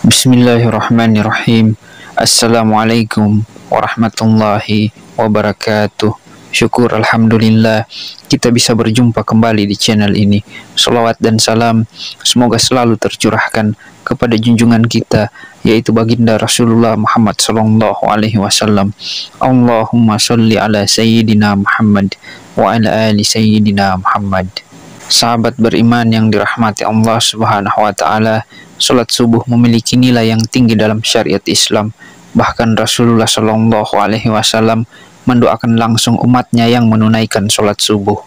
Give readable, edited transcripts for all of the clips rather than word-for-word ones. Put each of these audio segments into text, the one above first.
Bismillahirrahmanirrahim. Assalamualaikum warahmatullahi wabarakatuh. Syukur alhamdulillah kita bisa berjumpa kembali di channel ini. Salawat dan salam semoga selalu tercurahkan kepada junjungan kita, yaitu baginda Rasulullah Muhammad sallallahu alaihi wasallam. Allahumma sholli ala sayyidina Muhammad wa ala ali sayyidina Muhammad. Sahabat beriman yang dirahmati Allah Subhanahu wa taala, salat subuh memiliki nilai yang tinggi dalam syariat Islam. Bahkan Rasulullah Shallallahu alaihi wasallam mendoakan langsung umatnya yang menunaikan salat subuh.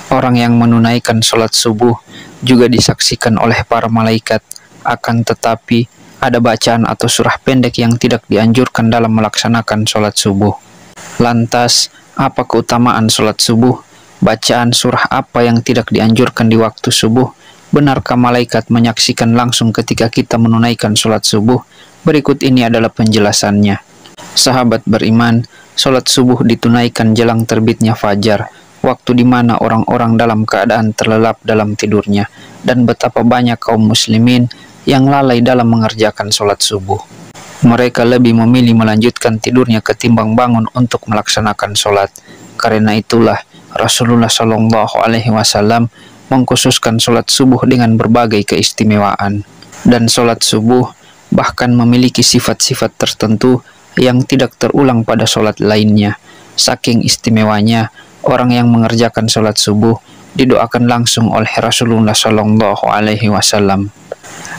Orang yang menunaikan salat subuh juga disaksikan oleh para malaikat, akan tetapi ada bacaan atau surah pendek yang tidak dianjurkan dalam melaksanakan salat subuh. Lantas, apa keutamaan salat subuh? Bacaan surah apa yang tidak dianjurkan di waktu subuh? Benarkah malaikat menyaksikan langsung ketika kita menunaikan sholat subuh? Berikut ini adalah penjelasannya. Sahabat beriman, sholat subuh ditunaikan jelang terbitnya fajar, waktu di mana orang-orang dalam keadaan terlelap dalam tidurnya, dan betapa banyak kaum muslimin yang lalai dalam mengerjakan sholat subuh. Mereka lebih memilih melanjutkan tidurnya ketimbang bangun untuk melaksanakan sholat. Karena itulah Rasulullah Shallallahu alaihi wasallam mengkhususkan sholat subuh dengan berbagai keistimewaan. Dan sholat subuh bahkan memiliki sifat-sifat tertentu yang tidak terulang pada sholat lainnya. Saking istimewanya, orang yang mengerjakan sholat subuh didoakan langsung oleh Rasulullah Shallallahu alaihi wasallam.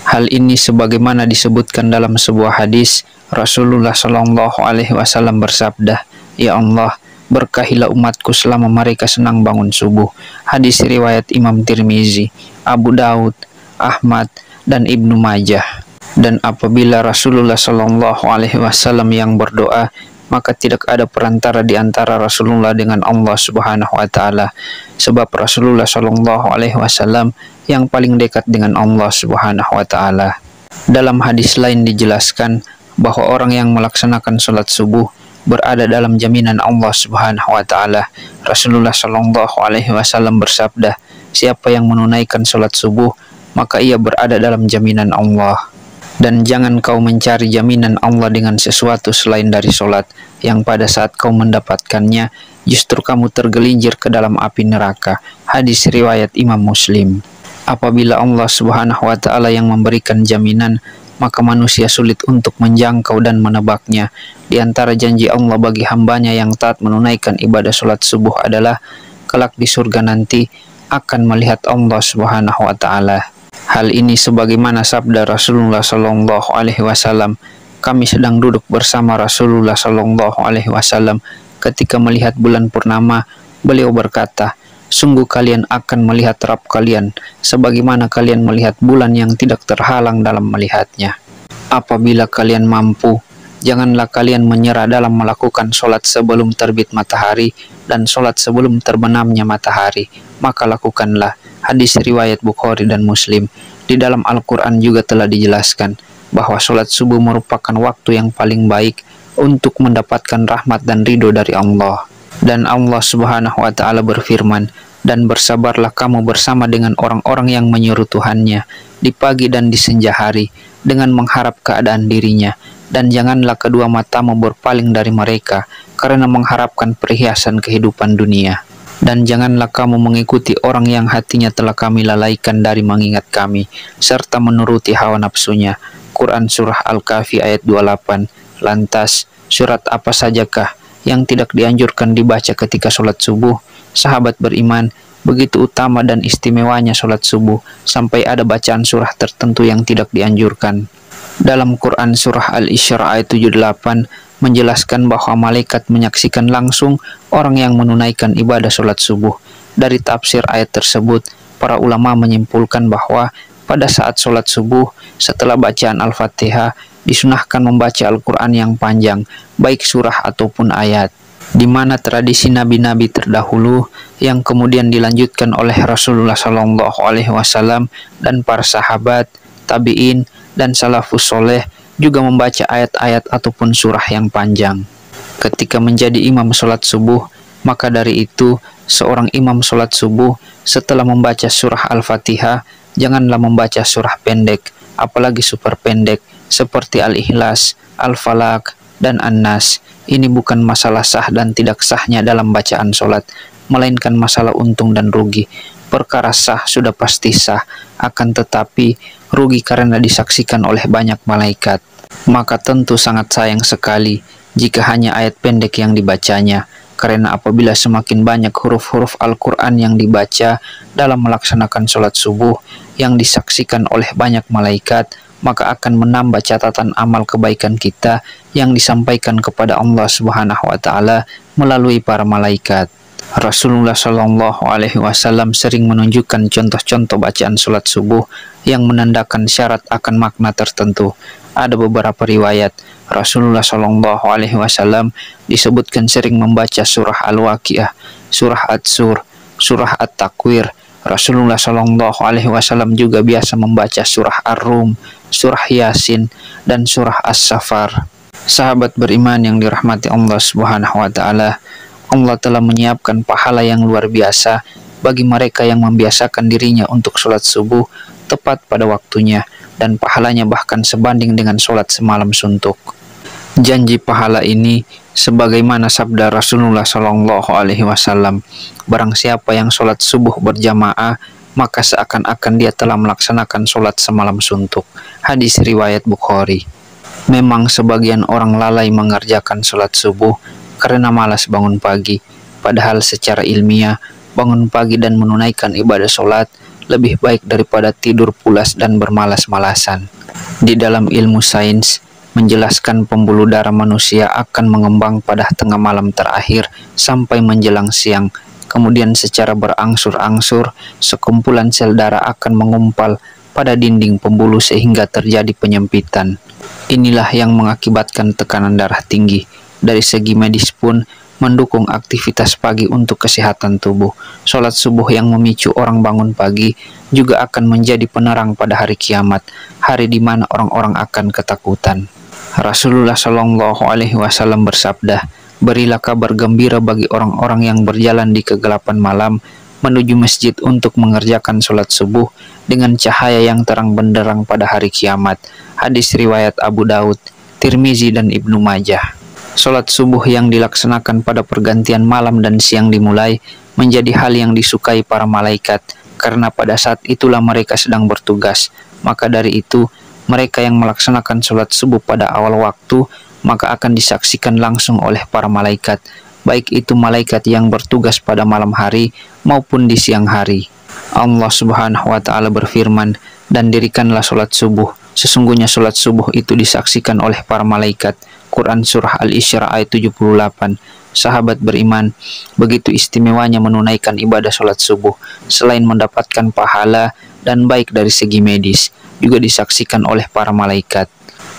Hal ini sebagaimana disebutkan dalam sebuah hadis, Rasulullah Shallallahu alaihi wasallam bersabda, "Ya Allah, berkahilah umatku selama mereka senang bangun subuh." Hadis riwayat Imam Tirmizi, Abu Daud, Ahmad, dan Ibnu Majah. Dan apabila Rasulullah Shallallahu alaihi wasallam yang berdoa, maka tidak ada perantara di antara Rasulullah dengan Allah Subhanahu wa taala, sebab Rasulullah Shallallahu alaihi wasallam yang paling dekat dengan Allah Subhanahu wa taala. Dalam hadis lain dijelaskan bahwa orang yang melaksanakan sholat subuh berada dalam jaminan Allah Subhanahu wa taala. Rasulullah Shallallahu alaihi wasallam bersabda, "Siapa yang menunaikan salat subuh, maka ia berada dalam jaminan Allah." Dan jangan kau mencari jaminan Allah dengan sesuatu selain dari salat, yang pada saat kau mendapatkannya justru kamu tergelincir ke dalam api neraka. Hadis riwayat Imam Muslim. Apabila Allah Subhanahu wa taala yang memberikan jaminan, maka manusia sulit untuk menjangkau dan menebaknya. Di antara janji Allah bagi hambanya yang taat menunaikan ibadah sholat subuh adalah kelak di surga nanti akan melihat Allah Subhanahu wa taala. Hal ini sebagaimana sabda Rasulullah Shallallahu alaihi wasallam, "Kami sedang duduk bersama Rasulullah Shallallahu alaihi wasallam ketika melihat bulan purnama. Beliau berkata, 'Sungguh kalian akan melihat Rabb kalian sebagaimana kalian melihat bulan yang tidak terhalang dalam melihatnya. Apabila kalian mampu, janganlah kalian menyerah dalam melakukan sholat sebelum terbit matahari dan sholat sebelum terbenamnya matahari, maka lakukanlah." Hadis riwayat Bukhari dan Muslim. Di dalam Al-Quran juga telah dijelaskan bahwa sholat subuh merupakan waktu yang paling baik untuk mendapatkan rahmat dan ridho dari Allah. Dan Allah Subhanahu wa taala berfirman, "Dan bersabarlah kamu bersama dengan orang-orang yang menyuruh Tuhannya di pagi dan di senja hari dengan mengharap keadaan dirinya, dan janganlah kedua matamu berpaling dari mereka karena mengharapkan perhiasan kehidupan dunia. Dan janganlah kamu mengikuti orang yang hatinya telah kami lalaikan dari mengingat kami serta menuruti hawa nafsunya." Quran Surah Al-Kahfi ayat 28. Lantas, surat apa sajakah yang tidak dianjurkan dibaca ketika sholat subuh? Sahabat beriman, begitu utama dan istimewanya sholat subuh sampai ada bacaan surah tertentu yang tidak dianjurkan. Dalam Quran Surah Al-Isra ayat 78 menjelaskan bahwa malaikat menyaksikan langsung orang yang menunaikan ibadah sholat subuh. Dari tafsir ayat tersebut, para ulama menyimpulkan bahwa pada saat sholat subuh, setelah bacaan Al-Fatihah, disunahkan membaca Al-Quran yang panjang, baik surah ataupun ayat, di mana tradisi nabi-nabi terdahulu yang kemudian dilanjutkan oleh Rasulullah Shallallahu alaihi wasallam dan para sahabat, tabi'in, dan salafus soleh juga membaca ayat-ayat ataupun surah yang panjang. Ketika menjadi imam sholat subuh, maka dari itu seorang imam sholat subuh setelah membaca surah Al-Fatihah, janganlah membaca surah pendek, apalagi super pendek, seperti Al-Ikhlas, Al-Falaq, dan An-Nas. Ini bukan masalah sah dan tidak sahnya dalam bacaan sholat, melainkan masalah untung dan rugi. Perkara sah sudah pasti sah, akan tetapi rugi karena disaksikan oleh banyak malaikat. Maka tentu sangat sayang sekali jika hanya ayat pendek yang dibacanya, karena apabila semakin banyak huruf-huruf Al-Quran yang dibaca dalam melaksanakan sholat subuh yang disaksikan oleh banyak malaikat, maka akan menambah catatan amal kebaikan kita yang disampaikan kepada Allah Subhanahu wa Ta'ala melalui para malaikat. Rasulullah Shallallahu Alaihi Wasallam sering menunjukkan contoh-contoh bacaan sholat subuh yang menandakan syarat akan makna tertentu. Ada beberapa riwayat Rasulullah Shallallahu Alaihi Wasallam disebutkan sering membaca surah Al-Waqiah, surah At-Sur, surah At-Takwir. Rasulullah Shallallahu Alaihi Wasallam juga biasa membaca surah Ar-Rum, surah Yasin, dan surah As-Safar. Sahabat beriman yang dirahmati Allah Subhanahu wa Ta'ala, Allah telah menyiapkan pahala yang luar biasa bagi mereka yang membiasakan dirinya untuk sholat subuh tepat pada waktunya, dan pahalanya bahkan sebanding dengan sholat semalam suntuk. Janji pahala ini sebagaimana sabda Rasulullah Shallallahu Alaihi Wasallam, barang siapa yang sholat subuh berjamaah, maka seakan-akan dia telah melaksanakan sholat semalam suntuk. Hadis riwayat Bukhari. Memang sebagian orang lalai mengerjakan sholat subuh karena malas bangun pagi, padahal secara ilmiah bangun pagi dan menunaikan ibadah sholat lebih baik daripada tidur pulas dan bermalas-malasan. Di dalam ilmu sains menjelaskan pembuluh darah manusia akan mengembang pada tengah malam terakhir sampai menjelang siang. Kemudian secara berangsur-angsur sekumpulan sel darah akan mengumpal pada dinding pembuluh sehingga terjadi penyempitan. Inilah yang mengakibatkan tekanan darah tinggi. Dari segi medis pun mendukung aktivitas pagi untuk kesehatan tubuh. Sholat subuh yang memicu orang bangun pagi juga akan menjadi penerang pada hari kiamat, hari di mana orang-orang akan ketakutan. Rasulullah Shallallahu Alaihi Wasallam bersabda, berilah kabar gembira bagi orang-orang yang berjalan di kegelapan malam menuju masjid untuk mengerjakan sholat subuh dengan cahaya yang terang benderang pada hari kiamat. Hadis riwayat Abu Daud, Tirmizi, dan Ibnu Majah. Sholat subuh yang dilaksanakan pada pergantian malam dan siang dimulai menjadi hal yang disukai para malaikat, karena pada saat itulah mereka sedang bertugas. Maka dari itu, mereka yang melaksanakan sholat subuh pada awal waktu, maka akan disaksikan langsung oleh para malaikat, baik itu malaikat yang bertugas pada malam hari maupun di siang hari. Allah Subhanahu wa Ta'ala berfirman, dan dirikanlah sholat subuh. Sesungguhnya sholat subuh itu disaksikan oleh para malaikat. Quran Surah Al-Isra ayat 78. Sahabat beriman, begitu istimewanya menunaikan ibadah sholat subuh. Selain mendapatkan pahala dan baik dari segi medis, juga disaksikan oleh para malaikat.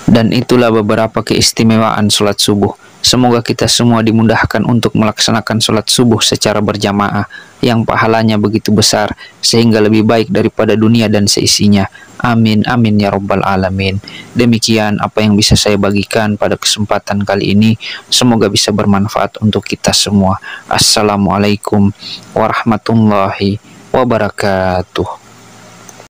Dan itulah beberapa keistimewaan sholat subuh. Semoga kita semua dimudahkan untuk melaksanakan sholat subuh secara berjamaah yang pahalanya begitu besar sehingga lebih baik daripada dunia dan seisinya. Amin, amin ya rabbal alamin. Demikian apa yang bisa saya bagikan pada kesempatan kali ini. Semoga bisa bermanfaat untuk kita semua. Assalamualaikum warahmatullahi wabarakatuh.